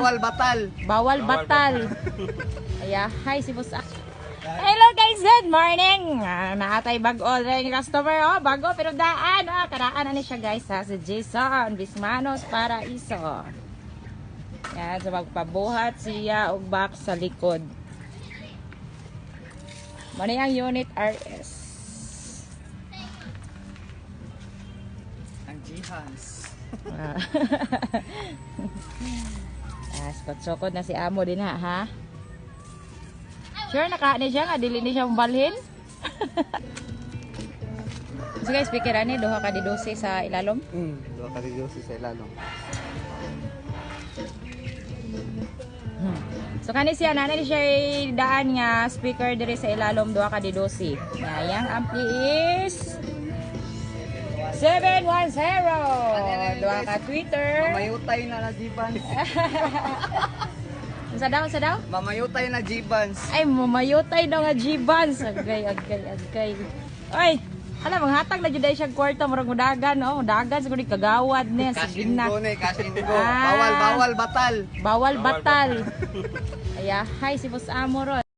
Bawal batal. Bawal batal. Aya, hi si Boss Ak. Hello guys, good morning. Naatay bago rin customer, oh, bago pero daan, karaan ani siya guys ha, si Jason Bismanos Paraiso. Yan, so magpabuhat siya og box sa likod. Mano ang unit RS. Ang Jihans. Sukod na si Amo din ha. Sure, nakaani siya nga, dili ni siya mabalhin. So guys, speaker ani, duha ka di 12 sa ilalom. Duha ka di 12 sa ilalom. So kani siya, nanay siya daan nga speaker diri sa ilalom, duha ka di 12. Yang ampli is 710. Duha ka Twitter. Mamayutay na Jibans. Sa daw? Mamayutay na Jibans. Ay, mamayutay daw nga G-Bans. Agay. Oy, alam, manghatag na jud ay siya kwarta, murag mudagan, oh, mudagan siguro kagawad niya sa gina. Kasing go. Bawal batal. Bawal batal. Aya, hi si Boss Amo ron.